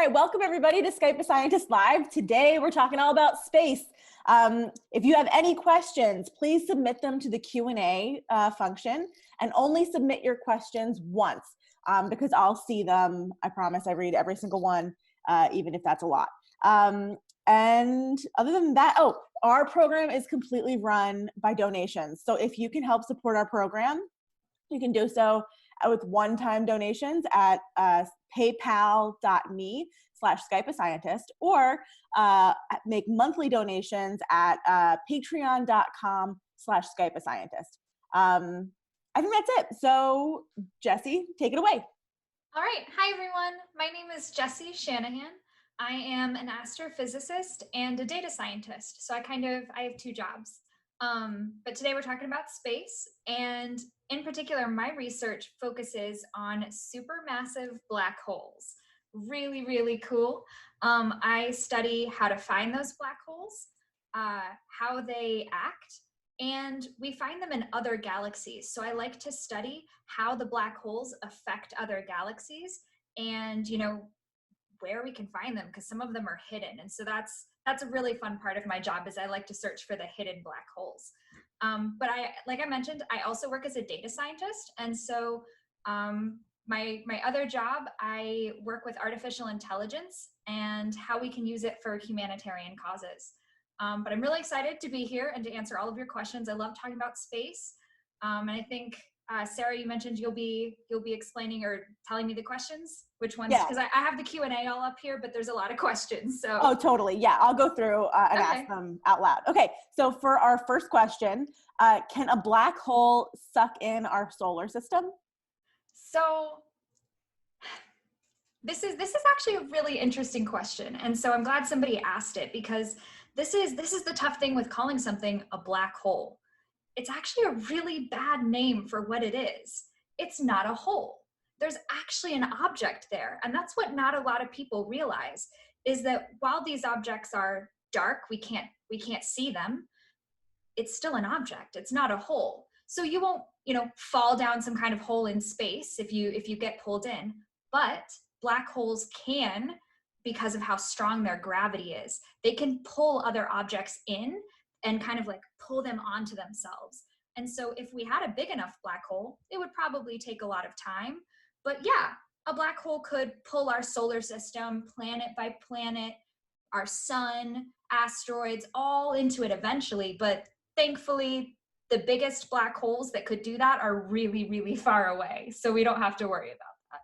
right, welcome everybody to Skype a Scientist Live. Today we're talking all about space. If you have any questions, please submit them to the Q&A function, and only submit your questions once because I'll see them. I promise I read every single one, even if that's a lot. And other than that, our program is completely run by donations. So if you can help support our program, you can do so with one-time donations at paypal.me/SkypeAScientist, or make monthly donations at patreon.com/SkypeAScientist. I think that's it. So Jesse, take it away. All right. Hi, everyone. My name is Jesse Shanahan. I am an astrophysicist and a data scientist. So I have two jobs. But today we're talking about space, and in particular, my research focuses on supermassive black holes. Really, really cool. I study how to find those black holes, how they act, and we find them in other galaxies. So I like to study how the black holes affect other galaxies, and where we can find them, because some of them are hidden. And so that's a really fun part of my job, is I like to search for the hidden black holes. But like I mentioned, I also work as a data scientist. And so my other job, I work with artificial intelligence and how we can use it for humanitarian causes. But I'm really excited to be here and to answer all of your questions. I love talking about space. And I think, Sarah, you mentioned you'll be explaining or telling me the questions. Which ones? Because I have the Q&A all up here, but there's a lot of questions. So. Oh, totally. Yeah, I'll go through and ask them out loud. Okay, so for our first question, can a black hole suck in our solar system? So this is actually a really interesting question, and so I'm glad somebody asked it, because this is the tough thing with calling something a black hole. It's actually a really bad name for what it is. It's not a hole. There's actually an object there. And that's what not a lot of people realize, is that while these objects are dark, we can't see them, it's still an object. It's not a hole. So you won't, fall down some kind of hole in space if you get pulled in. But black holes can, because of how strong their gravity is, they can pull other objects in and kind of like pull them onto themselves. And so if we had a big enough black hole, it would probably take a lot of time. But yeah, a black hole could pull our solar system, planet by planet, our sun, asteroids, all into it eventually. But thankfully, the biggest black holes that could do that are really, really far away. So we don't have to worry about that.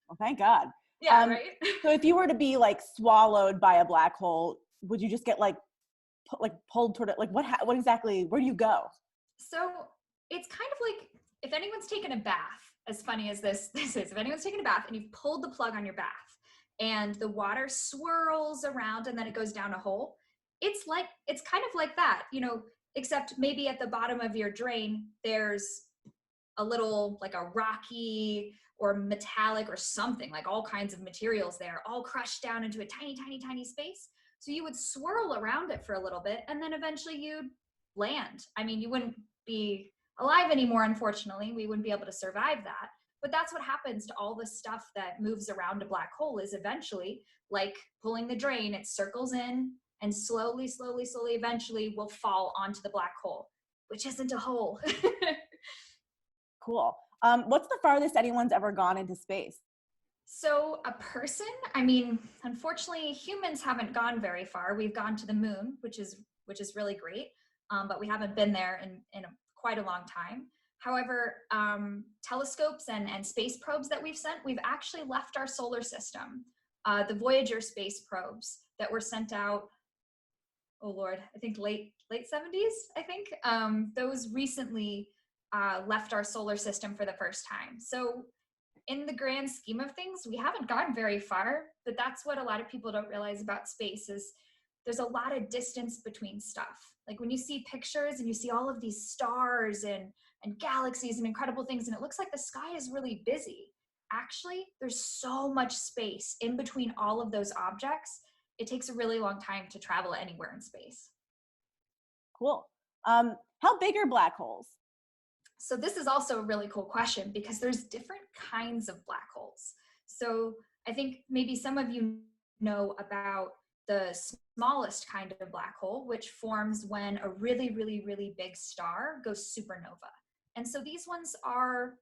Well, thank God. Yeah, right? So if you were to be like swallowed by a black hole, would you just get pulled toward it? Like what exactly, where do you go? So it's kind of like if anyone's taken a bath, as funny as this is, if anyone's taken a bath and you've pulled the plug on your bath and the water swirls around and then it goes down a hole, it's kind of like that, except maybe at the bottom of your drain, there's a little, like a rocky or metallic or something, like all kinds of materials there, all crushed down into a tiny, tiny, tiny space. So you would swirl around it for a little bit, and then eventually you'd land. I mean, you wouldn't be alive anymore, unfortunately. We wouldn't be able to survive that. But that's what happens to all the stuff that moves around a black hole, is eventually, like pulling the drain, it circles in and slowly, slowly, slowly, eventually will fall onto the black hole, which isn't a hole. Cool. What's the farthest anyone's ever gone into space? So a person, I mean, unfortunately, humans haven't gone very far. We've gone to the moon, which is really great, but we haven't been there in quite a long time. However, telescopes and space probes that we've sent, we've actually left our solar system. The Voyager space probes that were sent out, oh Lord, I think late 70s, I think. Those recently left our solar system for the first time. So in the grand scheme of things, we haven't gone very far, but that's what a lot of people don't realize about space, is there's a lot of distance between stuff. Like when you see pictures and you see all of these stars and galaxies and incredible things, and it looks like the sky is really busy. Actually, there's so much space in between all of those objects. It takes a really long time to travel anywhere in space. Cool. How big are black holes? So this is also a really cool question, because there's different kinds of black holes. So I think maybe some of you know about the smallest kind of black hole, which forms when a really, really, really big star goes supernova. And so these ones are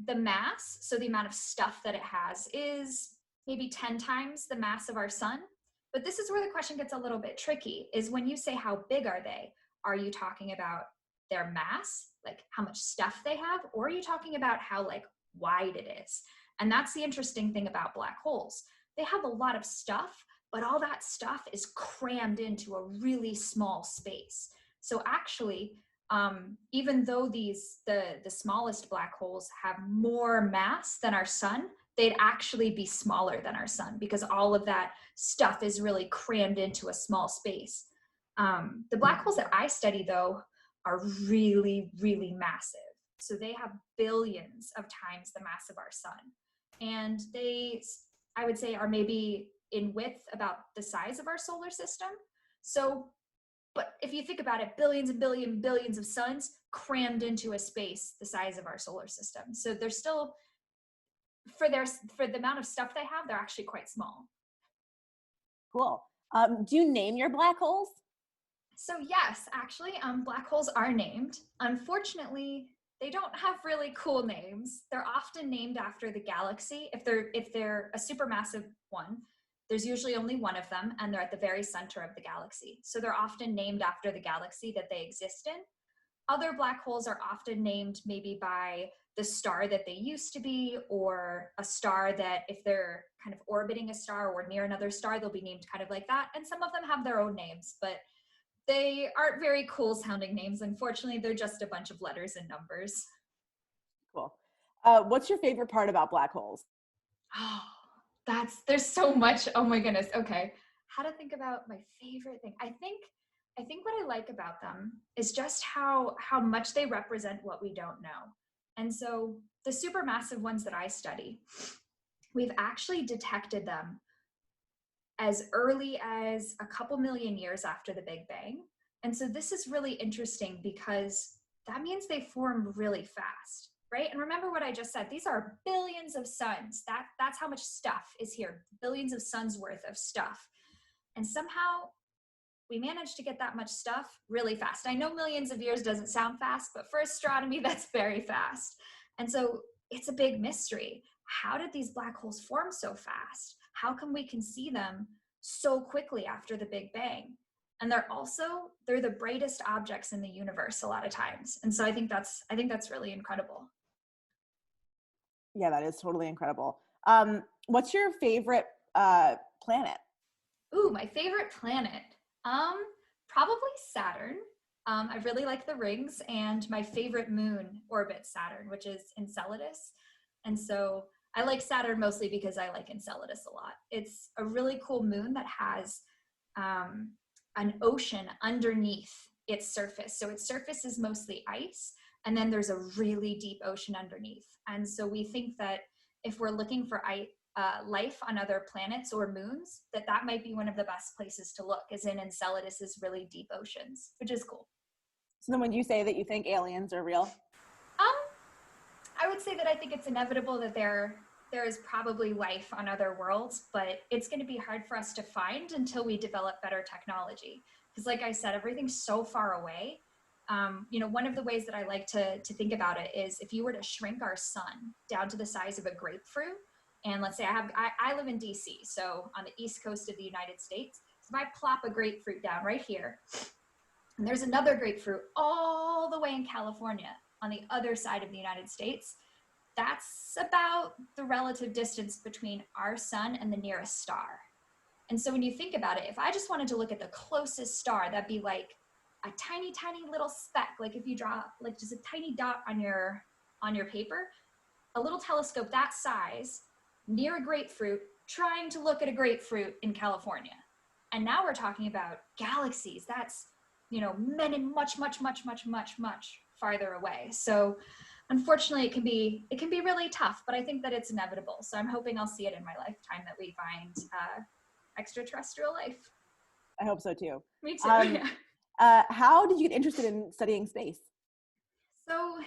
the mass, so the amount of stuff that it has is maybe 10 times the mass of our sun. But this is where the question gets a little bit tricky, is when you say how big are you talking about their mass, like how much stuff they have, or are you talking about how like wide it is? And that's the interesting thing about black holes. They have a lot of stuff, but all that stuff is crammed into a really small space. So actually, even though the smallest black holes have more mass than our sun, they'd actually be smaller than our sun because all of that stuff is really crammed into a small space. The black holes that I study, though, are really, really massive. So they have billions of times the mass of our sun. And they, I would say, are maybe in width about the size of our solar system. So, but if you think about it, billions and billions of suns crammed into a space the size of our solar system. So they're still, for the amount of stuff they have, they're actually quite small. Cool. Do you name your black holes? So yes, actually, black holes are named. Unfortunately, they don't have really cool names. They're often named after the galaxy. If they're a supermassive one, there's usually only one of them, and they're at the very center of the galaxy. So they're often named after the galaxy that they exist in. Other black holes are often named maybe by the star that they used to be, or a star that if they're kind of orbiting a star or near another star, they'll be named kind of like that. And some of them have their own names, but they aren't very cool sounding names. Unfortunately, they're just a bunch of letters and numbers. Cool. What's your favorite part about black holes? Oh, there's so much. Oh my goodness. Okay. How to think about my favorite thing. I think what I like about them is just how much they represent what we don't know. And so the supermassive ones that I study, we've actually detected them as early as a couple million years after the Big Bang. And so this is really interesting because that means they formed really fast, right? And remember what I just said, these are billions of suns. That's how much stuff is here, billions of suns worth of stuff. And somehow we managed to get that much stuff really fast. I know millions of years doesn't sound fast, but for astronomy, that's very fast. And so it's a big mystery. How did these black holes form so fast? How come we can see them so quickly after the Big Bang? And they're the brightest objects in the universe a lot of times. And so I think that's really incredible. Yeah, that is totally incredible. What's your favorite planet? Ooh, my favorite planet. Probably Saturn. I really like the rings, and my favorite moon orbits Saturn, which is Enceladus. And so I like Saturn mostly because I like Enceladus a lot. It's a really cool moon that has an ocean underneath its surface. So its surface is mostly ice, and then there's a really deep ocean underneath. And so we think that if we're looking for life on other planets or moons, that might be one of the best places to look, is in Enceladus's really deep oceans, which is cool. So then when you say that you think aliens are real? I would say that I think it's inevitable that there is probably life on other worlds, but it's going to be hard for us to find until we develop better technology. Because like I said, everything's so far away. One of the ways that I like to think about it is if you were to shrink our sun down to the size of a grapefruit, and let's say I live in DC, so on the east coast of the United States. So if I plop a grapefruit down right here, and there's another grapefruit all the way in California on the other side of the United States, that's about the relative distance between our sun and the nearest star. And so when you think about it, if I just wanted to look at the closest star, that'd be like a tiny, tiny little speck. Like if you draw like just a tiny dot on your paper, a little telescope that size near a grapefruit, trying to look at a grapefruit in California. And now we're talking about galaxies. That's, many much, much, much, much, much, much farther away. So unfortunately, it can be really tough, but I think that it's inevitable. So I'm hoping I'll see it in my lifetime that we find extraterrestrial life. I hope so too. Me too. How did you get interested in studying space? So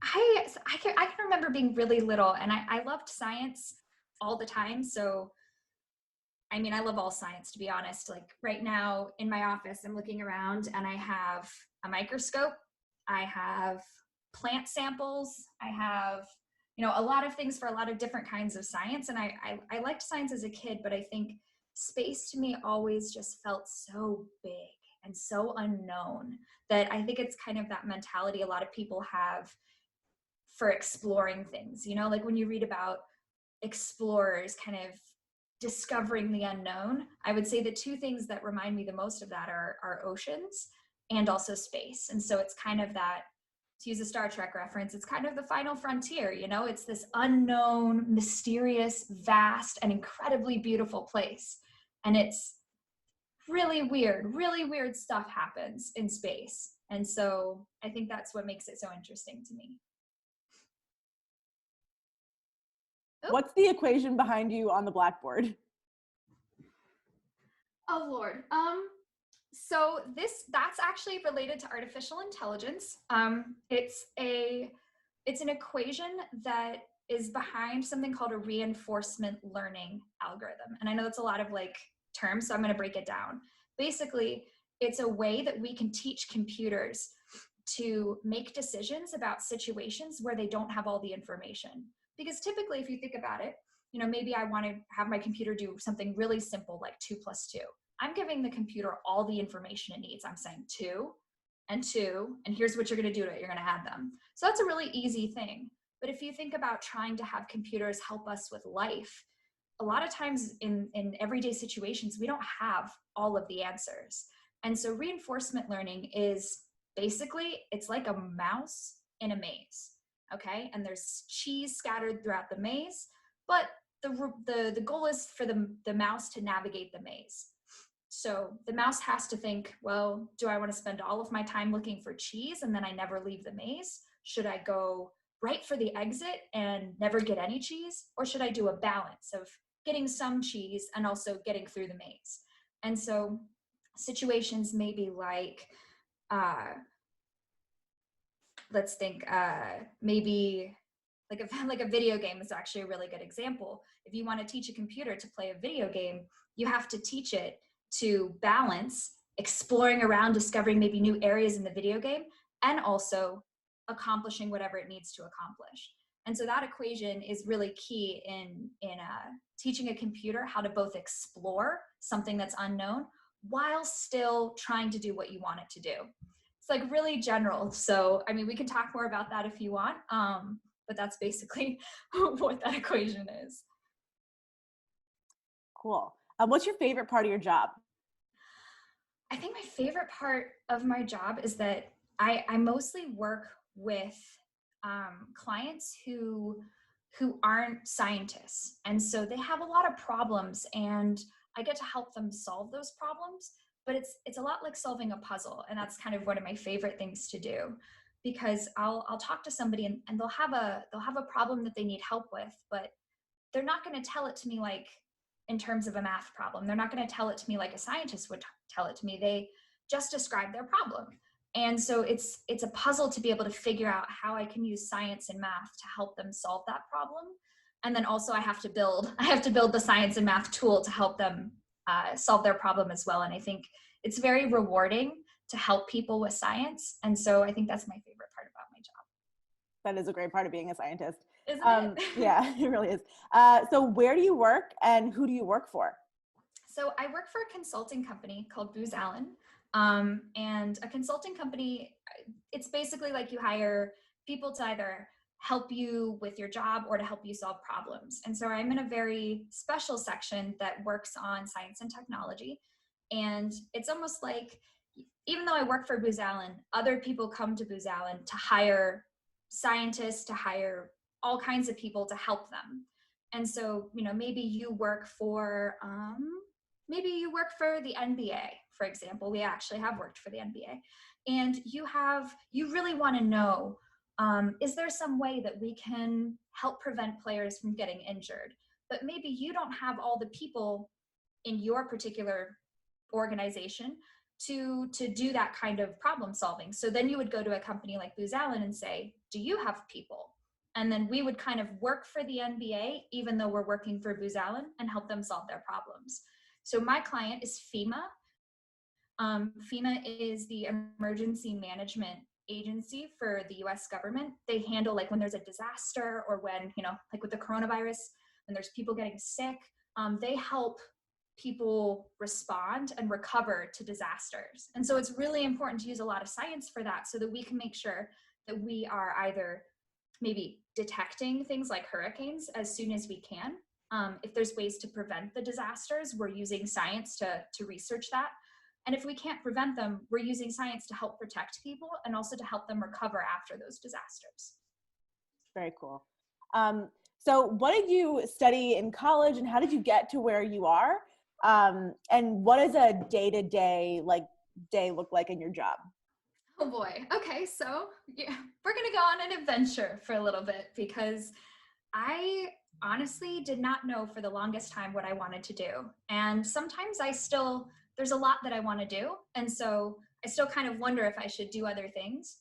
I can remember being really little, and I loved science all the time. So I mean, I love all science, to be honest. Like right now in my office, I'm looking around and I have a microscope, I have plant samples, I have, a lot of things for a lot of different kinds of science. And I liked science as a kid, but I think space to me always just felt so big and so unknown that I think it's kind of that mentality a lot of people have for exploring things, like when you read about explorers kind of discovering the unknown, I would say the two things that remind me the most of that are oceans and also space. And so it's kind of that, to use a Star Trek reference, it's kind of the final frontier, it's this unknown, mysterious, vast, and incredibly beautiful place. And it's really weird stuff happens in space. And so I think that's what makes it so interesting to me. What's the equation behind you on the blackboard? Oh Lord. So that's actually related to artificial intelligence. It's an equation that is behind something called a reinforcement learning algorithm. And I know that's a lot of terms, so I'm going to break it down. Basically, it's a way that we can teach computers to make decisions about situations where they don't have all the information. Because typically, if you think about it, maybe I want to have my computer do something really simple like 2 + 2. I'm giving the computer all the information it needs. I'm saying 2 and 2, and here's what you're going to do to it. You're going to add them. So that's a really easy thing. But if you think about trying to have computers help us with life, a lot of times in everyday situations, we don't have all of the answers. And so reinforcement learning is basically, it's like a mouse in a maze, okay? And there's cheese scattered throughout the maze, but the goal is for the mouse to navigate the maze. So the mouse has to think, well, do I want to spend all of my time looking for cheese and then I never leave the maze? Should I go right for the exit and never get any cheese? Or should I do a balance of getting some cheese and also getting through the maze? And so situations maybe like, let's think, maybe like a video game is actually a really good example. If you want to teach a computer to play a video game, you have to teach it to balance exploring around, discovering maybe new areas in the video game, and also accomplishing whatever it needs to accomplish. And so that equation is really key in teaching a computer how to both explore something that's unknown while still trying to do what you want it to do. It's really general. So, I mean, we can talk more about that if you want, but that's basically what that equation is. Cool. What's your favorite part of your job? I think my favorite part of my job is that I mostly work with clients who aren't scientists. And so they have a lot of problems and I get to help them solve those problems, but it's a lot like solving a puzzle. And that's kind of one of my favorite things to do, because I'll talk to somebody and they'll have a problem that they need help with, but they're not going to tell it to me in terms of a math problem. They're not going to tell it to me like a scientist would tell it to me. They just describe their problem. And so it's a puzzle to be able to figure out how I can use science and math to help them solve that problem. And then also I have to build the science and math tool to help them solve their problem as well. And I think it's very rewarding to help people with science. And so I think that's my favorite part about my job. That is a great part of being a scientist. Isn't it? Yeah, it really is. So where do you work and who do you work for? So I work for a consulting company called Booz Allen. And a consulting company, it's basically like you hire people to either help you with your job or to help you solve problems. And so I'm in a very special section that works on science and technology. And it's almost like, even though I work for Booz Allen, other people come to Booz Allen to hire scientists, to hire all kinds of people to help them. And so, maybe you work for the NBA, for example. We actually have worked for the NBA. And you really want to know, is there some way that we can help prevent players from getting injured? But maybe you don't have all the people in your particular organization to do that kind of problem solving. So then you would go to a company like Booz Allen and say, do you have people? And then we would kind of work for the NBA, even though we're working for Booz Allen, and help them solve their problems. So my client is FEMA. FEMA is the emergency management agency for the US government. They handle like when there's a disaster or when, like with the coronavirus, when there's people getting sick, they help people respond and recover to disasters. And so it's really important to use a lot of science for that so that we can make sure that we are either maybe detecting things like hurricanes as soon as we can. If there's ways to prevent the disasters, we're using science to research that. And if we can't prevent them, we're using science to help protect people and also to help them recover after those disasters. Very cool. So what did you study in college and how did you get to where you are? And what does a day-to-day day look like in your job? Oh boy. Okay. So yeah, we're going to go on an adventure for a little bit because I honestly did not know for the longest time what I wanted to do. And sometimes there's a lot that I want to do. And so I still kind of wonder if I should do other things.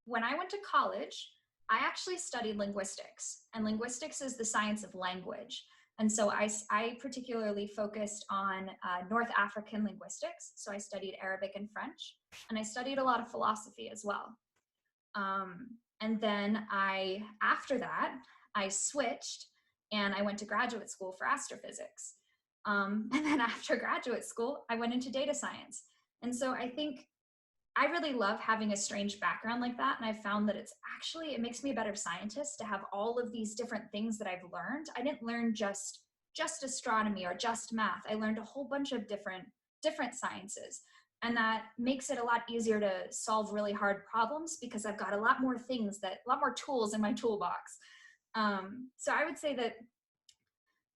When I went to college, I actually studied linguistics, and linguistics is the science of language. And so I particularly focused on North African linguistics. So I studied Arabic and French, and I studied a lot of philosophy as well. And then after that, I switched and I went to graduate school for astrophysics. And then after graduate school, I went into data science. And so I think I really love having a strange background like that. And I found that it makes me a better scientist to have all of these different things that I've learned. I didn't learn just astronomy or just math. I learned a whole bunch of different sciences. And that makes it a lot easier to solve really hard problems because I've got a lot more tools in my toolbox. So I would say that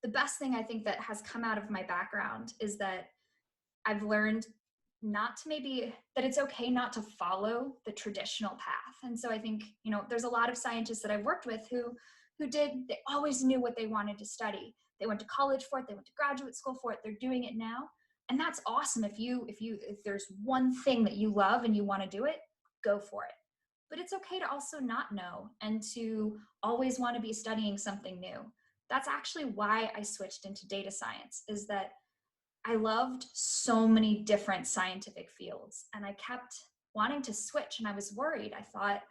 the best thing I think that has come out of my background is that I've learned that it's okay not to follow the traditional path. And so I think, there's a lot of scientists that I've worked with who they always knew what they wanted to study. They went to college for it, they went to graduate school for it, they're doing it now. And that's awesome. If there's one thing that you love and you want to do it, go for it. But it's okay to also not know and to always want to be studying something new. That's actually why I switched into data science, is that I loved so many different scientific fields and I kept wanting to switch, and I was worried. I thought,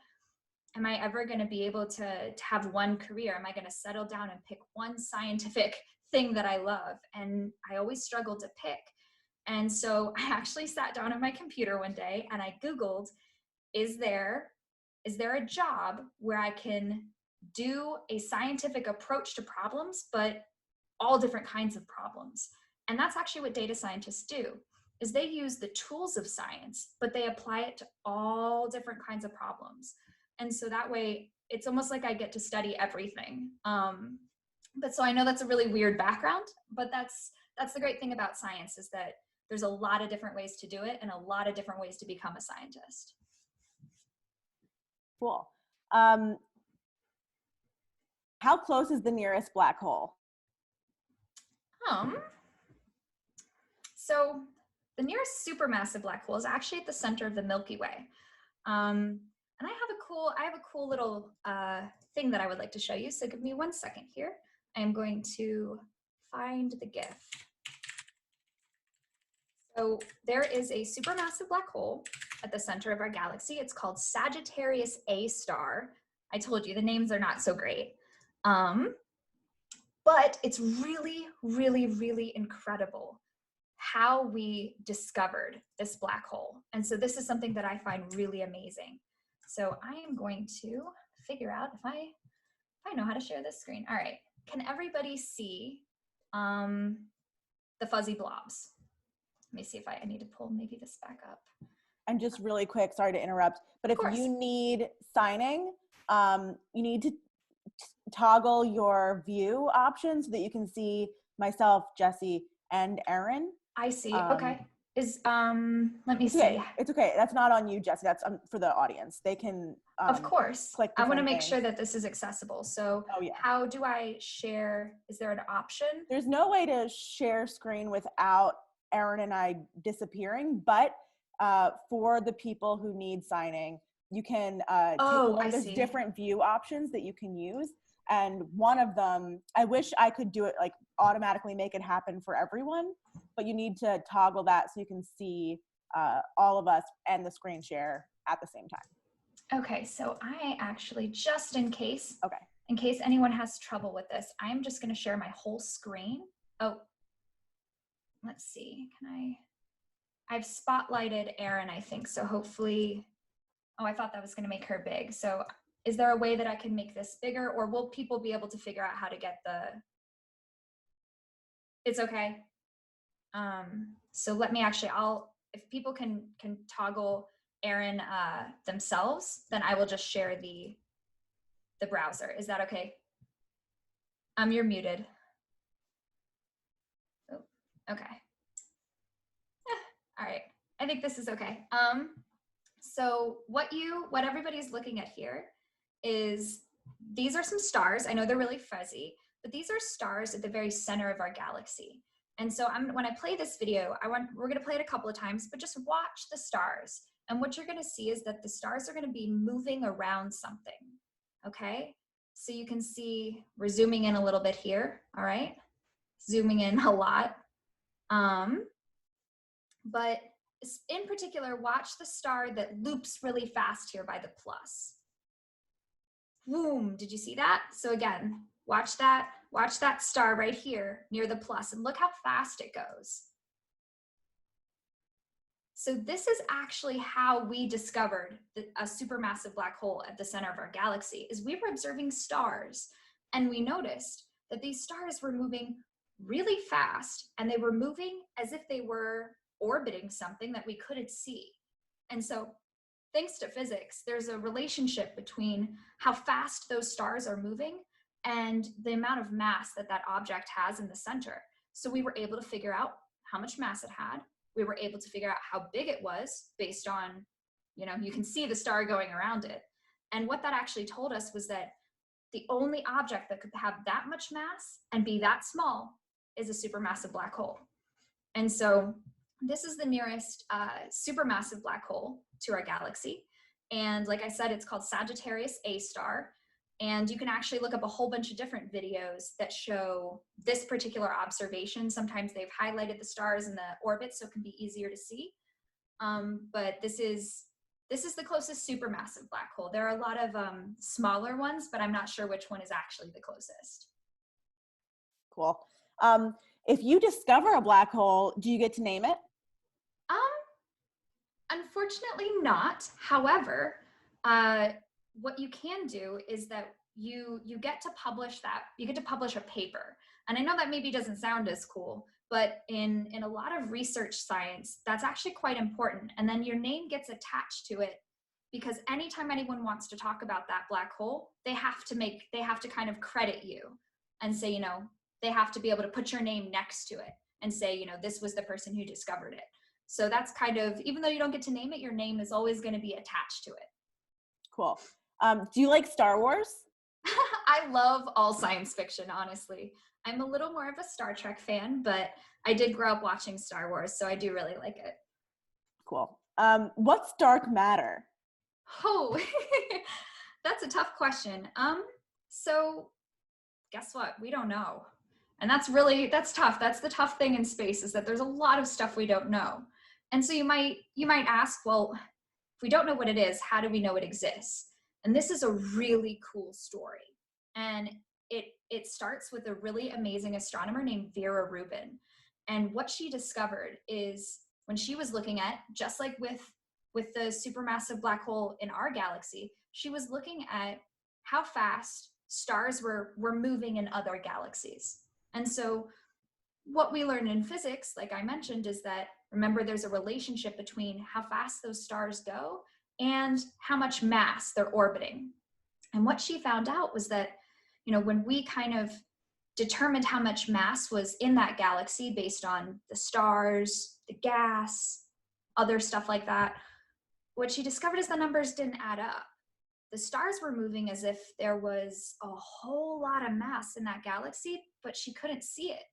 am I ever going to be able to have one career? Am I going to settle down and pick one scientific thing that I love? And I always struggled to pick. And so I actually sat down at my computer one day and I Googled, is there a job where I can do a scientific approach to problems, but all different kinds of problems? And that's actually what data scientists do, is they use the tools of science, but they apply it to all different kinds of problems. And so that way, it's almost like I get to study everything. But so I know that's a really weird background, but that's the great thing about science, is that there's a lot of different ways to do it and a lot of different ways to become a scientist. Cool. How close is the nearest black hole? So the nearest supermassive black hole is actually at the center of the Milky Way. And I have a cool little thing that I would like to show you. So give me 1 second here. I am going to find the GIF. So there is a supermassive black hole at the center of our galaxy. It's called Sagittarius A star. I told you the names are not so great. But it's really, really, really incredible how we discovered this black hole. And so this is something that I find really amazing. So I am going to figure out if I know how to share this screen. All right, can everybody see the fuzzy blobs? Let me see if I need to pull maybe this back up. And just really quick, sorry to interrupt, but if you need signing, you need to toggle your view option so that you can see myself, Jesse, and Erin. I see. Okay. Let me see. It's okay. That's not on you, Jesse. That's for the audience. They can of course. Click I want to make sure that this is accessible. So yeah. How do I share? Is there an option? There's no way to share screen without Erin and I disappearing, but for the people who need signing, you can there's different view options that you can use. And one of them, I wish I could do it, like automatically make it happen for everyone, but you need to toggle that so you can see all of us and the screen share at the same time. Okay, so I actually, just in case, Okay. in case anyone has trouble with this, I'm just gonna share my whole screen. Oh, let's see, I've spotlighted Erin, I think, so hopefully, oh, I thought that was gonna make her big. So is there a way that I can make this bigger, or will people be able to figure out how to get it's okay? So let me actually, if people can toggle Erin themselves, then I will just share the browser. Is that okay? You're muted. Oh, okay. All right. I think this is okay. So what everybody's looking at here is, these are some stars. I know they're really fuzzy, but these are stars at the very center of our galaxy. And so when I play this video, we're going to play it a couple of times, but just watch the stars. And what you're going to see is that the stars are going to be moving around something. Okay? So you can see, we're zooming in a little bit here. All right? Zooming in a lot. But in particular, watch the star that loops really fast here by the plus. Boom, did you see that? So again, watch that star right here near the plus, and look how fast it goes. So this is actually how we discovered a supermassive black hole at the center of our galaxy, is we were observing stars, and we noticed that these stars were moving really fast, and they were moving as if they were orbiting something that we couldn't see. And so thanks to physics, there's a relationship between how fast those stars are moving and the amount of mass that object has in the center. So we were able to figure out how much mass it had. We were able to figure out how big it was based on, you can see the star going around it. And what that actually told us was that the only object that could have that much mass and be that small is a supermassive black hole. And so this is the nearest supermassive black hole to our galaxy. And like I said, it's called Sagittarius A star. And you can actually look up a whole bunch of different videos that show this particular observation. Sometimes they've highlighted the stars in the orbit so it can be easier to see. But this is the closest supermassive black hole. There are a lot of smaller ones, but I'm not sure which one is actually the closest. Cool. If you discover a black hole, do you get to name it? Unfortunately not. However, what you can do is that you get to publish a paper. And I know that maybe doesn't sound as cool, but in a lot of research science, that's actually quite important. And then your name gets attached to it, because anytime anyone wants to talk about that black hole, they have to kind of credit you and say, they have to be able to put your name next to it and say, this was the person who discovered it. So that's kind of, even though you don't get to name it, your name is always going to be attached to it. Cool. Do you like Star Wars? I love all science fiction, honestly. I'm a little more of a Star Trek fan, but I did grow up watching Star Wars, so I do really like it. Cool. What's dark matter? Oh, that's a tough question. So guess what? We don't know. And that's tough. That's the tough thing in space, is that there's a lot of stuff we don't know. And so you might ask, well, if we don't know what it is, how do we know it exists? And this is a really cool story. And it starts with a really amazing astronomer named Vera Rubin. And what she discovered is, when she was looking at, just like with the supermassive black hole in our galaxy, she was looking at how fast stars were moving in other galaxies. And so what we learn in physics, like I mentioned, is that, remember, there's a relationship between how fast those stars go and how much mass they're orbiting. And what she found out was that, when we kind of determined how much mass was in that galaxy based on the stars, the gas, other stuff like that, what she discovered is the numbers didn't add up. The stars were moving as if there was a whole lot of mass in that galaxy, but she couldn't see it.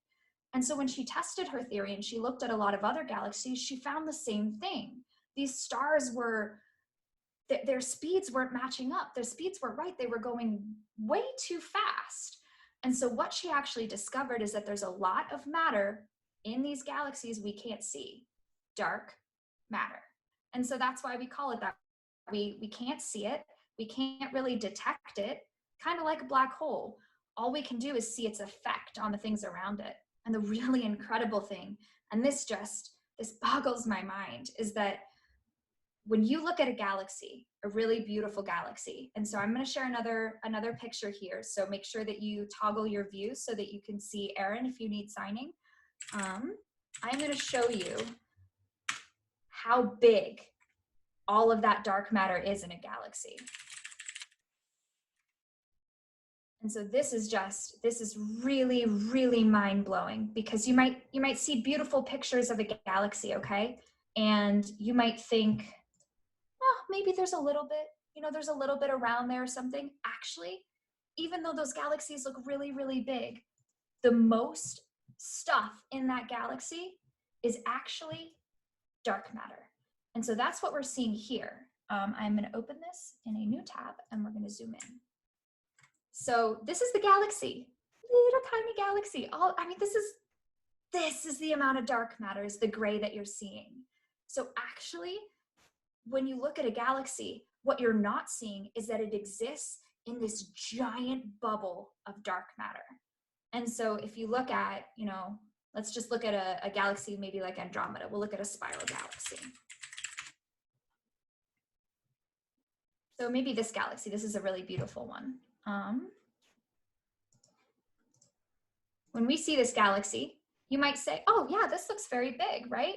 And so when she tested her theory and she looked at a lot of other galaxies, she found the same thing. These stars their speeds weren't matching up. Their speeds were right. They were going way too fast. And so what she actually discovered is that there's a lot of matter in these galaxies we can't see, dark matter. And so that's why we call it that. We can't see it. We can't really detect it, kind of like a black hole. All we can do is see its effect on the things around it. And the really incredible thing, and this boggles my mind, is that when you look at a galaxy, a really beautiful galaxy, and so I'm going to share another picture here. So make sure that you toggle your view so that you can see Erin if you need signing. I'm going to show you how big all of that dark matter is in a galaxy. And so this is really, really mind-blowing, because you might see beautiful pictures of a galaxy, okay? And you might think, oh, maybe there's a little bit, there's a little bit around there or something. Actually, even though those galaxies look really, really big, the most stuff in that galaxy is actually dark matter. And so that's what we're seeing here. I'm going to open this in a new tab and we're going to zoom in. So this is the galaxy, little tiny galaxy. This is the amount of dark matter, is the gray that you're seeing. So actually, when you look at a galaxy, what you're not seeing is that it exists in this giant bubble of dark matter. And so if you look at, let's just look at a galaxy maybe like Andromeda. We'll look at a spiral galaxy. So maybe this galaxy, this is a really beautiful one. When we see this galaxy, you might say, oh yeah, this looks very big, right?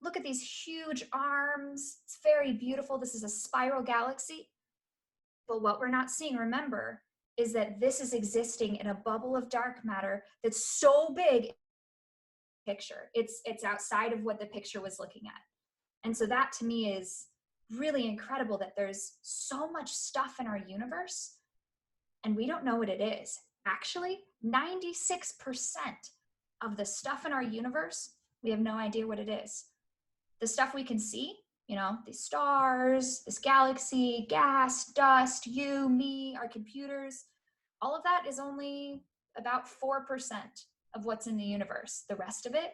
Look at these huge arms. It's very beautiful. This is a spiral galaxy. But what we're not seeing, remember, is that this is existing in a bubble of dark matter that's so big. Picture. It's outside of what the picture was looking at. And so that to me is really incredible, that there's so much stuff in our universe and we don't know what it is. Actually, 96% of the stuff in our universe, we have no idea what it is. The stuff we can see, these stars, this galaxy, gas, dust, you, me, our computers, all of that is only about 4% of what's in the universe. The rest of it,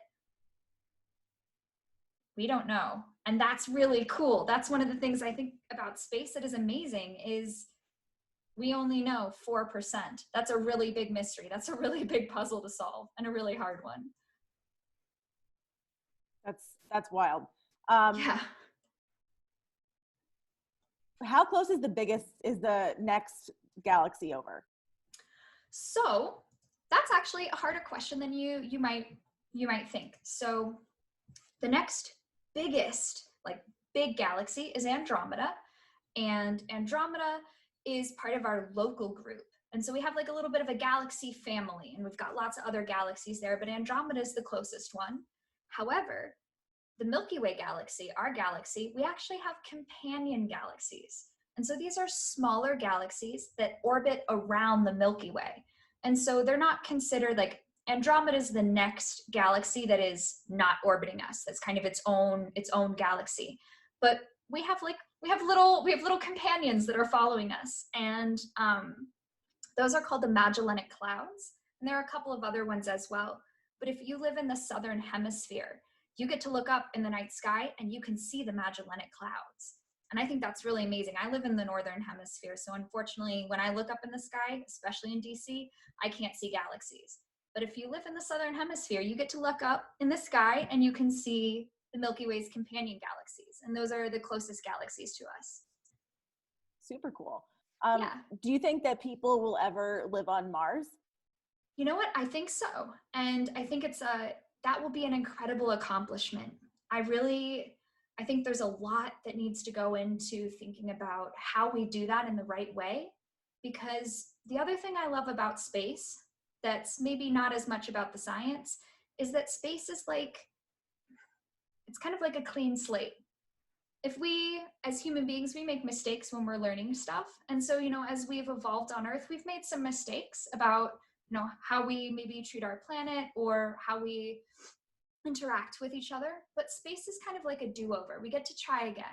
we don't know. And that's really cool. That's one of the things I think about space that is amazing, is we only know 4%. That's a really big mystery. That's a really big puzzle to solve, and a really hard one. That's wild. Yeah. How close is the next galaxy over? So that's actually a harder question than you might think. So the next biggest, big galaxy is Andromeda, and Andromeda is part of our local group. And so we have a little bit of a galaxy family, and we've got lots of other galaxies there, but Andromeda is the closest one. However, the Milky Way galaxy, our galaxy, we actually have companion galaxies. And so these are smaller galaxies that orbit around the Milky Way. And so they're not considered Andromeda is the next galaxy that is not orbiting us. That's kind of its own galaxy. But we have little companions that are following us, and those are called the Magellanic Clouds. And there are a couple of other ones as well. But if you live in the southern hemisphere, you get to look up in the night sky and you can see the Magellanic Clouds. And I think that's really amazing. I live in the northern hemisphere, so unfortunately, when I look up in the sky, especially in DC, I can't see galaxies. But if you live in the southern hemisphere, you get to look up in the sky and you can see the Milky Way's companion galaxies. And those are the closest galaxies to us. Super cool. Yeah. Do you think that people will ever live on Mars? You know what? I think so. And I think that will be an incredible accomplishment. I think there's a lot that needs to go into thinking about how we do that in the right way. Because the other thing I love about space, that's maybe not as much about the science, is that space is it's kind of like a clean slate. If we, as human beings, we make mistakes when we're learning stuff. And so, as we've evolved on Earth, we've made some mistakes about, how we maybe treat our planet or how we interact with each other. But space is kind of like a do-over. We get to try again.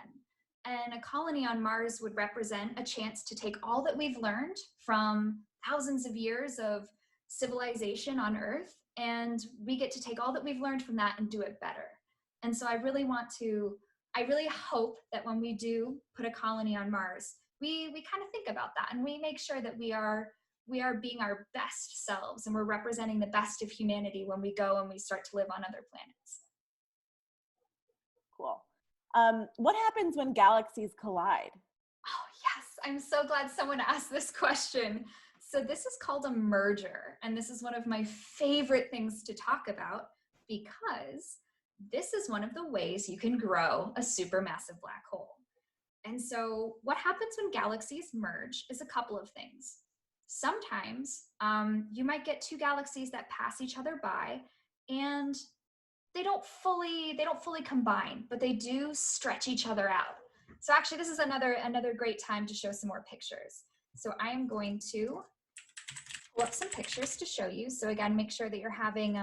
And a colony on Mars would represent a chance to take all that we've learned from thousands of years of civilization on Earth, and we get to take all that we've learned from that and do it better. And so I really hope that when we do put a colony on Mars, we kind of think about that, and we make sure that we are being our best selves, and we're representing the best of humanity when we go and we start to live on other planets. Cool. What happens when galaxies collide? Oh, yes. I'm so glad someone asked this question. So this is called a merger, and this is one of my favorite things to talk about because this is one of the ways you can grow a supermassive black hole. And so what happens when galaxies merge is a couple of things. Sometimes you might get two galaxies that pass each other by, and they don't fully combine, but they do stretch each other out. So actually, this is another great time to show some more pictures. So I am going to pull up some pictures to show you. So again, make sure that you're having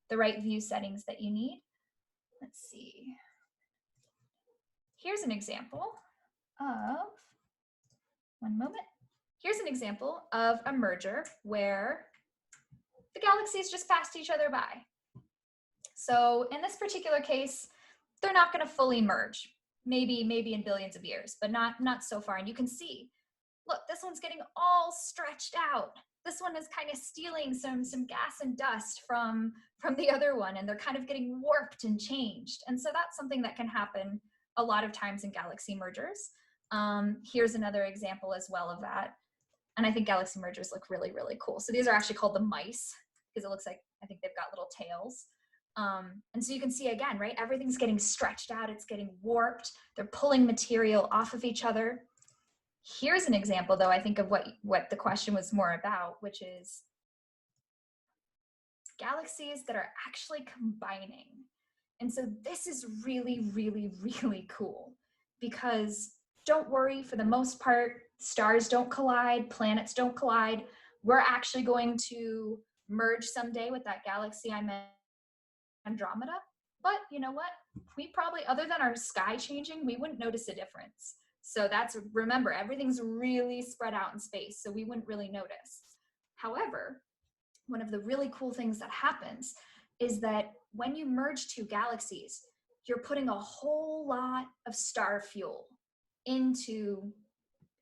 the right view settings that you need. Let's see. Here's an example of, one moment. Here's an example of a merger where the galaxies just passed each other by. So in this particular case, they're not going to fully merge, maybe in billions of years, but not so far. And you can see, look, this one's getting all stretched out. This one is kind of stealing some gas and dust from the other one, and they're kind of getting warped and changed. And so that's something that can happen a lot of times in galaxy mergers. Here's another example as well of that. And I think galaxy mergers look really, really cool. So these are actually called the mice, because it looks like, I think they've got little tails. And so you can see again, right? Everything's getting stretched out. It's getting warped. They're pulling material off of each other. Here's an example, though, I think of what the question was more about, which is galaxies that are actually combining. And so this is really, really, really cool, because don't worry, for the most part, stars don't collide, planets don't collide. We're actually going to merge someday with that galaxy I mentioned, Andromeda. But you know what? We probably, other than our sky changing, we wouldn't notice a difference. So remember, everything's really spread out in space, so we wouldn't really notice. However, one of the really cool things that happens is that when you merge two galaxies, you're putting a whole lot of star fuel into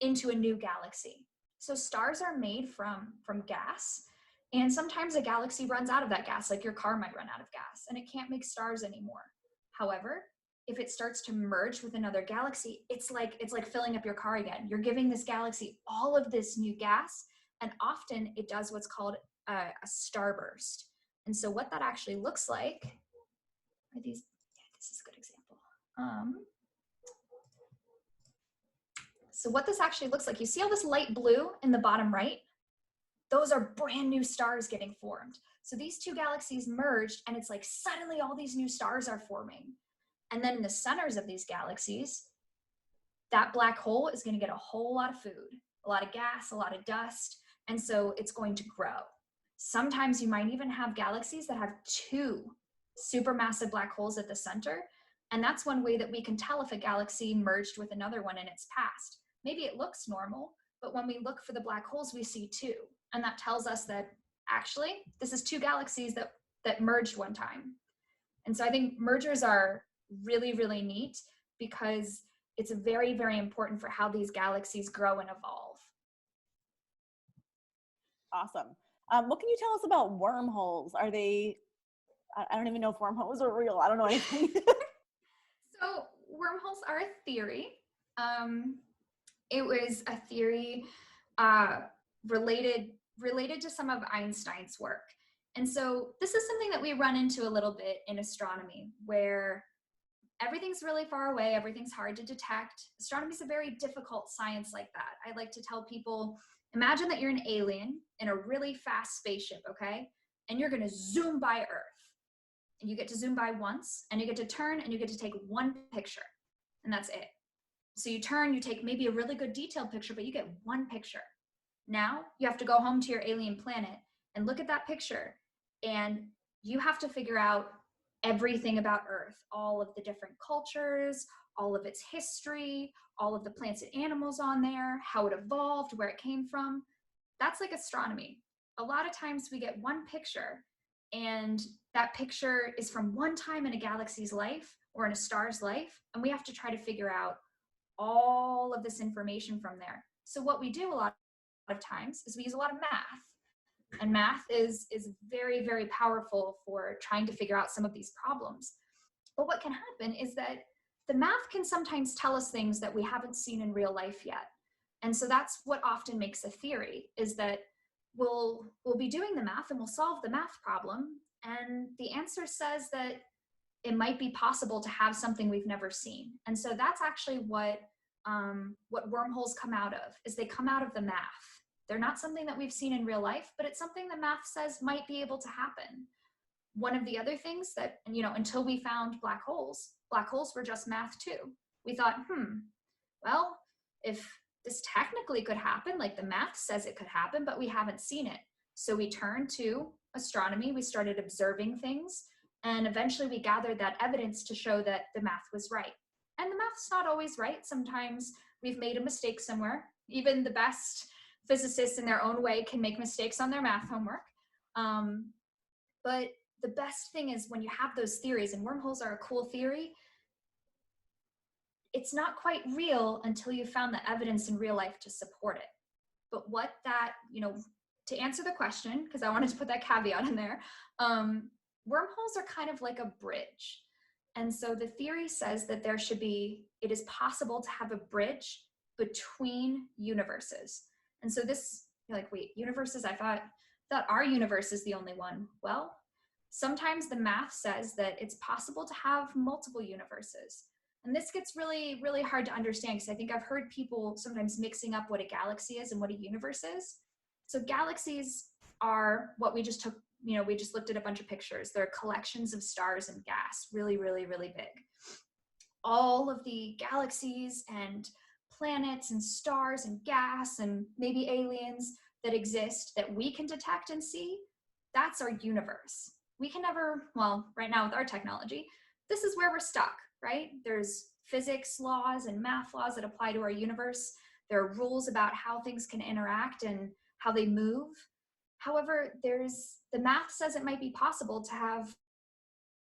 a new galaxy. So stars are made from gas, and sometimes a galaxy runs out of that gas, like your car might run out of gas, and it can't make stars anymore. However, if it starts to merge with another galaxy, it's like filling up your car again. You're giving this galaxy all of this new gas, and often it does what's called a starburst. And so what that actually looks like are these, yeah, this is a good example. So what this actually looks like, you see all this light blue in the bottom right? Those are brand new stars getting formed. So these two galaxies merged, and it's like suddenly all these new stars are forming. And then in the centers of these galaxies, that black hole is going to get a whole lot of food, a lot of gas, a lot of dust, and so it's going to grow. Sometimes you might even have galaxies that have two supermassive black holes at the center, and that's one way that we can tell if a galaxy merged with another one in its past. Maybe it looks normal, but when we look for the black holes, we see two, and that tells us that actually this is two galaxies that merged one time. And so I think mergers are really, really neat because it's very, very important for how these galaxies grow and evolve. Awesome. What can you tell us about wormholes? Are they, I don't even know if wormholes are real. I don't know anything. So wormholes are a theory. It was a theory related to some of Einstein's work. And so this is something that we run into a little bit in astronomy, where everything's really far away, everything's hard to detect. Astronomy is a very difficult science like that. I like to tell people, imagine that you're an alien in a really fast spaceship, okay? And you're gonna zoom by Earth. And you get to zoom by once, and you get to turn, and you get to take one picture, and that's it. So you turn, you take maybe a really good detailed picture, but you get one picture. Now you have to go home to your alien planet and look at that picture, and you have to figure out everything about Earth, all of the different cultures, all of its history, all of the plants and animals on there, how it evolved, where it came from. That's like astronomy. A lot of times we get one picture, and that picture is from one time in a galaxy's life or in a star's life, and we have to try to figure out all of this information from there. So what we do a lot of times is we use a lot of math, and math is very, very powerful for trying to figure out some of these problems. But what can happen is that the math can sometimes tell us things that we haven't seen in real life yet. And so that's what often makes a theory, is that we'll be doing the math and we'll solve the math problem, and the answer says that it might be possible to have something we've never seen. And so that's actually what wormholes come out of, is they come out of the math. They're not something that we've seen in real life, but it's something the math says might be able to happen. One of the other things that, until we found black holes were just math too. We thought, well, if this technically could happen, like the math says it could happen, but we haven't seen it. So we turned to astronomy, we started observing things, and eventually we gathered that evidence to show that the math was right. And the math's not always right. Sometimes we've made a mistake somewhere. Even the best physicists in their own way can make mistakes on their math homework. But the best thing is when you have those theories, and wormholes are a cool theory, it's not quite real until you found the evidence in real life to support it. But what that, to answer the question, because I wanted to put that caveat in there, wormholes are kind of like a bridge. And so the theory says that it is possible to have a bridge between universes. And so this, you're like, wait, universes? I thought our universe is the only one. Well, sometimes the math says that it's possible to have multiple universes. And this gets really, really hard to understand, because I think I've heard people sometimes mixing up what a galaxy is and what a universe is. So galaxies are what we just took, we just looked at a bunch of pictures. They're collections of stars and gas, really, really, really big. All of the galaxies and planets and stars and gas and maybe aliens that exist that we can detect and see, that's our universe. We can never, well, right now with our technology, this is where we're stuck, right? There's physics laws and math laws that apply to our universe. There are rules about how things can interact and how they move. However, the math says it might be possible to have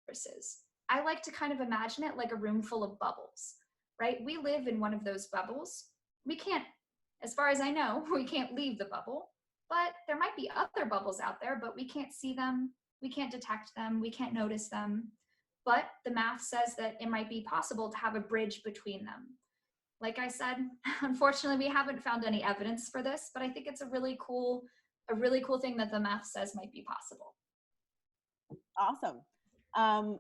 universes. I like to kind of imagine it like a room full of bubbles, right? We live in one of those bubbles. We can't, as far as I know, we can't leave the bubble, but there might be other bubbles out there, but we can't see them. We can't detect them. We can't notice them. But the math says that it might be possible to have a bridge between them. Like I said, unfortunately, we haven't found any evidence for this, but I think it's a really cool thing that the math says might be possible. Awesome.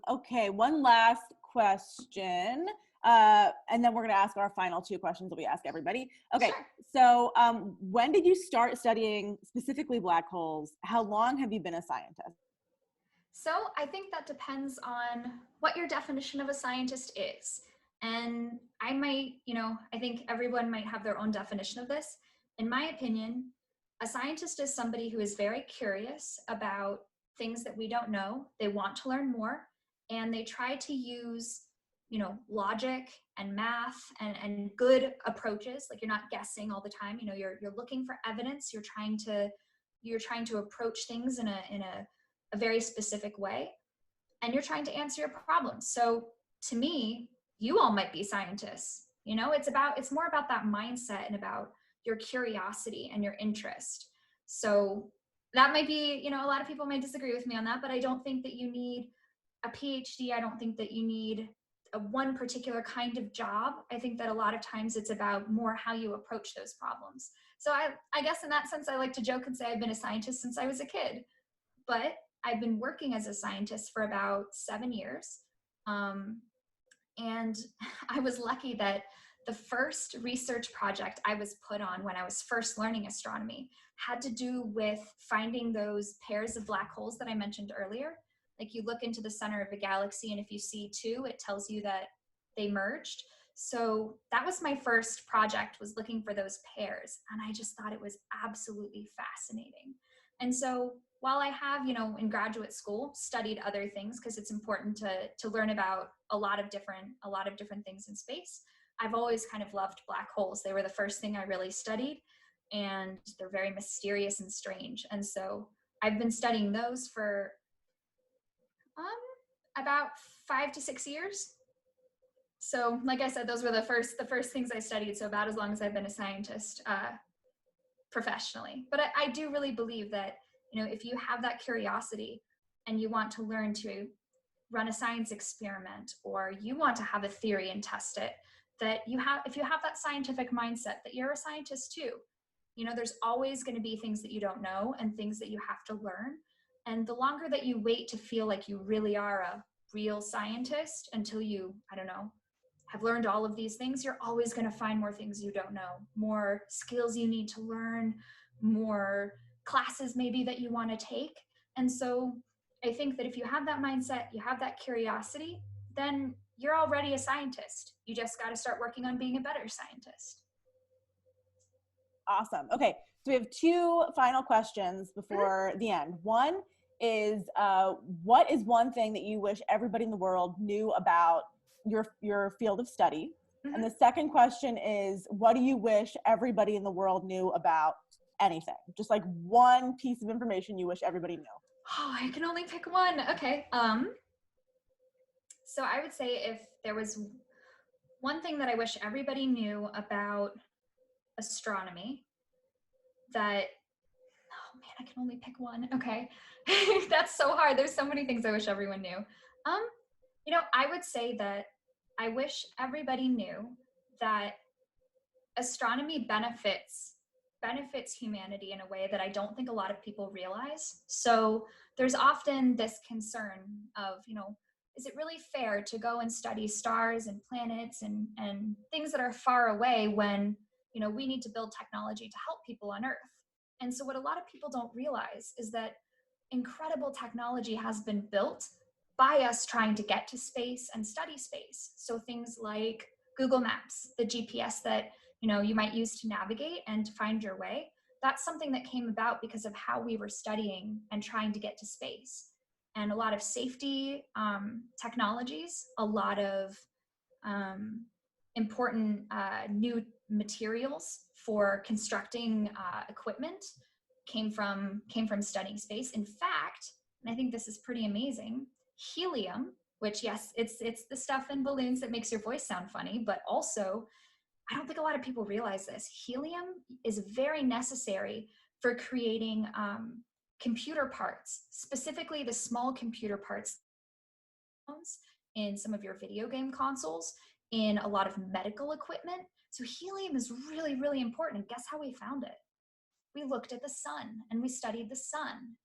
Okay, one last question, and then we're going to ask our final two questions that we ask everybody. Okay, Sure. So when did you start studying specifically black holes? How long have you been a scientist? So I think that depends on what your definition of a scientist is. And I might, I think everyone might have their own definition of this. In my opinion, a scientist is somebody who is very curious about things that we don't know. They want to learn more, and they try to use, logic and math and good approaches. Like, you're not guessing all the time. You're looking for evidence. You're trying to approach things in a very specific way, and you're trying to answer your problems. So to me, you all might be scientists. It's more about that mindset and about your curiosity and your interest. So that might be, a lot of people may disagree with me on that, but I don't think that you need a PhD. I don't think that you need one particular kind of job. I think that a lot of times it's about more how you approach those problems. So I guess in that sense, I like to joke and say I've been a scientist since I was a kid, but I've been working as a scientist for about 7 years. And I was lucky that the first research project I was put on when I was first learning astronomy had to do with finding those pairs of black holes that I mentioned earlier. Like, you look into the center of a galaxy, and if you see two, it tells you that they merged. So that was my first project, was looking for those pairs. And I just thought it was absolutely fascinating. And so while I have, in graduate school studied other things because it's important to learn about a lot of different things in space, I've always kind of loved black holes. They were the first thing I really studied, and they're very mysterious and strange. And so I've been studying those for about 5 to 6 years. So like I said, those were the first things I studied. So about as long as I've been a scientist professionally. But I do really believe that, if you have that curiosity and you want to learn to run a science experiment, or you want to have a theory and test it, if you have that scientific mindset, that you're a scientist too. There's always going to be things that you don't know and things that you have to learn. And the longer that you wait to feel like you really are a real scientist until you, I don't know, have learned all of these things, you're always going to find more things you don't know, more skills you need to learn, more classes maybe that you want to take. And so I think that if you have that mindset, you have that curiosity, then you're already a scientist. You just got to start working on being a better scientist. Awesome. Okay, so we have 2 final questions before the end. One is, what is one thing that you wish everybody in the world knew about your field of study? And the second question is, what do you wish everybody in the world knew about anything? Just like one piece of information you wish everybody knew. Oh, I can only pick one. Okay. So I would say if there was one thing that I wish everybody knew about astronomy, that, oh man, I can only pick one. Okay. That's so hard. There's so many things I wish everyone knew. I would say that I wish everybody knew that astronomy benefits humanity in a way that I don't think a lot of people realize. So there's often this concern of, is it really fair to go and study stars and planets and things that are far away when, we need to build technology to help people on Earth? And so what a lot of people don't realize is that incredible technology has been built by us trying to get to space and study space. So things like Google Maps, the GPS that you might use to navigate and to find your way, that's something that came about because of how we were studying and trying to get to space. And a lot of safety technologies, a lot of important new materials for constructing equipment came from studying space. In fact, and I think this is pretty amazing, helium, which, yes, it's the stuff in balloons that makes your voice sound funny, but also, I don't think a lot of people realize this, helium is very necessary for creating computer parts, specifically the small computer parts in some of your video game consoles, in a lot of medical equipment. So helium is really, really important. And guess how we found it? We looked at the sun and we studied the sun.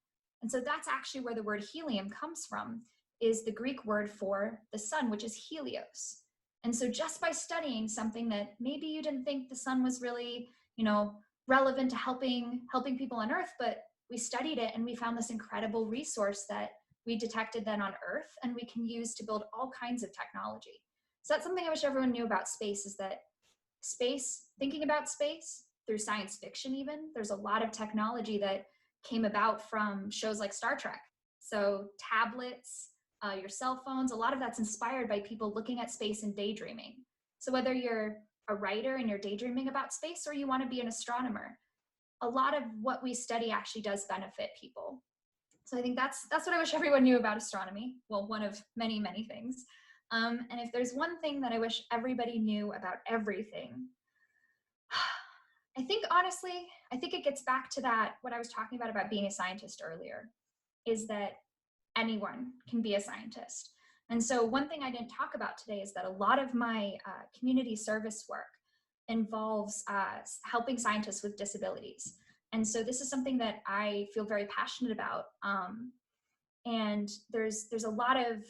And so that's actually where the word helium comes from, is the Greek word for the sun, which is helios. And so just by studying something that maybe you didn't think the sun was really, relevant to helping people on Earth, but we studied it and we found this incredible resource that we detected then on Earth and we can use to build all kinds of technology. So that's something I wish everyone knew about space, is that space, thinking about space through science fiction even, there's a lot of technology that came about from shows like Star Trek. So tablets, your cell phones, a lot of that's inspired by people looking at space and daydreaming. So whether you're a writer and you're daydreaming about space, or you want to be an astronomer, a lot of what we study actually does benefit people. So I think that's what I wish everyone knew about astronomy. Well, one of many, many things. And if there's one thing that I wish everybody knew about everything, I think, honestly, I think it gets back to that, what I was talking about being a scientist earlier, is that anyone can be a scientist. And so one thing I didn't talk about today is that a lot of my community service work involves helping scientists with disabilities. And so this is something that I feel very passionate about. And there's a lot of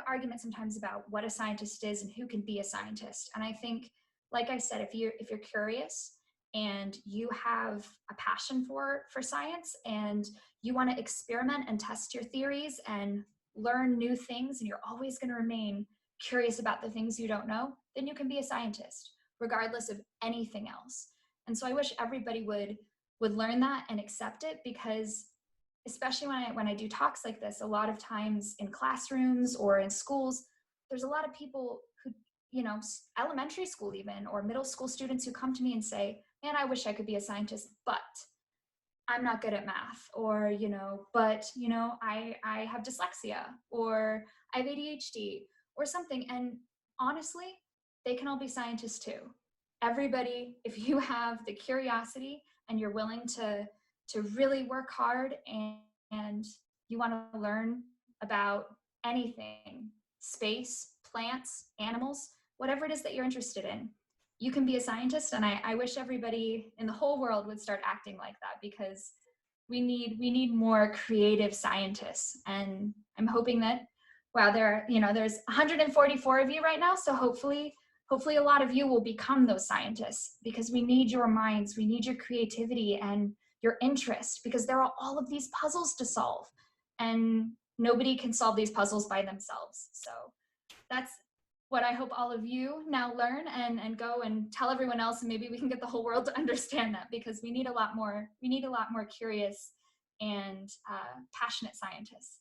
argument sometimes about what a scientist is and who can be a scientist. And I think, like I said, if you're curious and you have a passion for science and you want to experiment and test your theories and learn new things, and you're always going to remain curious about the things you don't know, then you can be a scientist, regardless of anything else. And so I wish everybody would learn that and accept it, because especially when I do talks like this, a lot of times in classrooms or in schools, there's a lot of people who, elementary school even, or middle school students who come to me and say, man, I wish I could be a scientist, but I'm not good at math, or, I have dyslexia, or I have ADHD or something. And honestly, they can all be scientists too. Everybody, if you have the curiosity and you're willing to really work hard, and you want to learn about anything, space, plants, animals, whatever it is that you're interested in, you can be a scientist. And I wish everybody in the whole world would start acting like that, because we need more creative scientists. And I'm hoping that, wow, there's 144 of you right now, so hopefully a lot of you will become those scientists, because we need your minds, we need your creativity and your interest, because there are all of these puzzles to solve, and nobody can solve these puzzles by themselves. So that's what I hope all of you now learn, and go and tell everyone else, and maybe we can get the whole world to understand that, because we need a lot more curious and passionate scientists.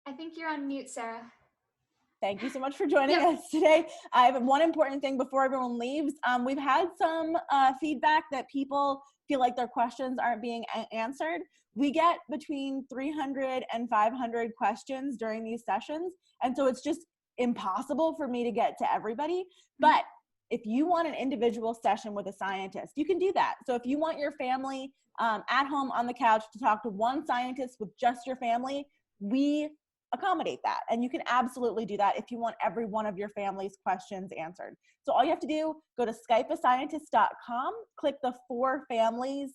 I think you're on mute, Sarah. Thank you so much for joining us today. I have one important thing before everyone leaves. We've had some feedback that people feel like their questions aren't being answered. We get between 300 and 500 questions during these sessions, and so it's just impossible for me to get to everybody. But if you want an individual session with a scientist, you can do that. So if you want your family at home on the couch to talk to one scientist with just your family, we accommodate that. And you can absolutely do that if you want every one of your family's questions answered. So all you have to do, go to skypeascientist.com, click the For Families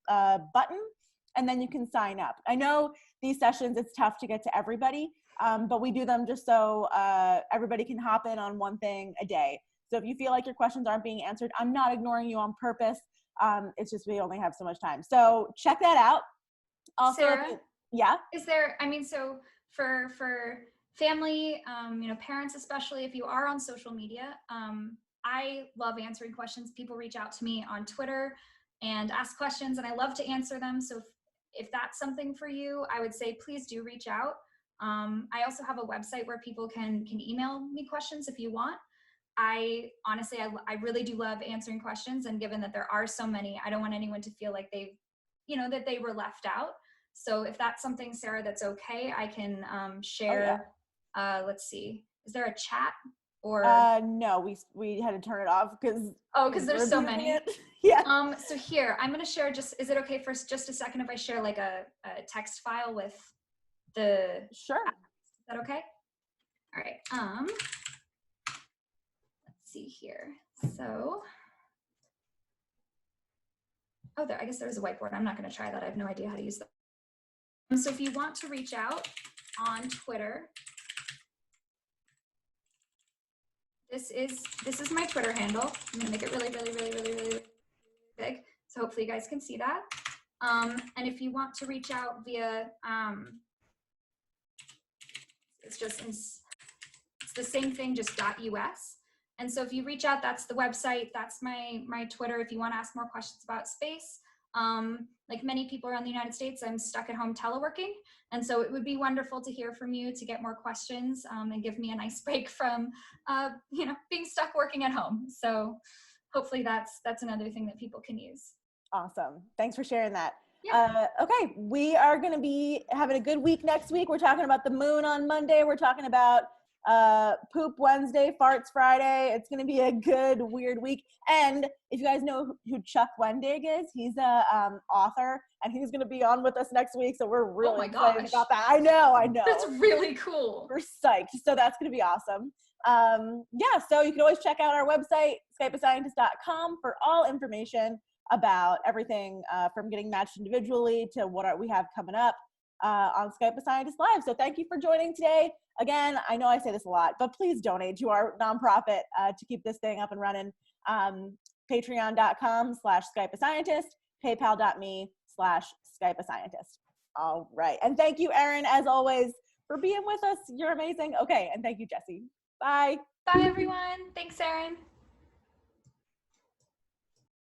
button, and then you can sign up. I know these sessions, it's tough to get to everybody, but we do them just so everybody can hop in on one thing a day. So if you feel like your questions aren't being answered, I'm not ignoring you on purpose. It's just we only have so much time. So check that out. Also, Sarah, yeah? Is there, so for family, parents, especially if you are on social media, I love answering questions. People reach out to me on Twitter and ask questions, and I love to answer them. So if that's something for you, I would say please do reach out. I also have a website where people can email me questions if you want. I honestly, I really do love answering questions, and given that there are so many, I don't want anyone to feel like that they were left out. So if that's something, Sarah, that's okay, I can share. Oh, yeah. Let's see. Is there a chat or? No, we had to turn it off because there's so many. Yeah. So here, I'm going to share. Is it okay for just a second if I share like a text file with the? Sure. Is that okay? All right. Let's see here. So. Oh, I guess there's a whiteboard. I'm not going to try that. I have no idea how to use that. So if you want to reach out on Twitter, this is my Twitter handle. I'm gonna make it really, really, really, really, really big, so hopefully you guys can see that. And if you want to reach out via, it's the same thing, just .us. And so if you reach out, that's the website. That's my Twitter. If you want to ask more questions about space. Like many people around the United States, I'm stuck at home teleworking. And so it would be wonderful to hear from you, to get more questions, and give me a nice break from, being stuck working at home. So hopefully that's another thing that people can use. Awesome. Thanks for sharing that. Yeah. Okay, we are going to be having a good week next week. We're talking about the moon on Monday. We're talking about Poop Wednesday, Farts Friday. It's going to be a good, weird week. And if you guys know who Chuck Wendig is, he's a author, and he's going to be on with us next week. So we're really excited about that. I know. That's really cool. We're psyched. So that's going to be awesome. Yeah, so you can always check out our website, skypeascientist.com, for all information about everything from getting matched individually to what we have coming up on Skype a Scientist Live. So thank you for joining today. Again, I know I say this a lot, but please donate to our nonprofit to keep this thing up and running. Patreon.com/SkypeAScientist, PayPal.me/SkypeAScientist. All right. And thank you, Erin, as always, for being with us. You're amazing. Okay. And thank you, Jesse. Bye. Bye, everyone. Thanks, Erin.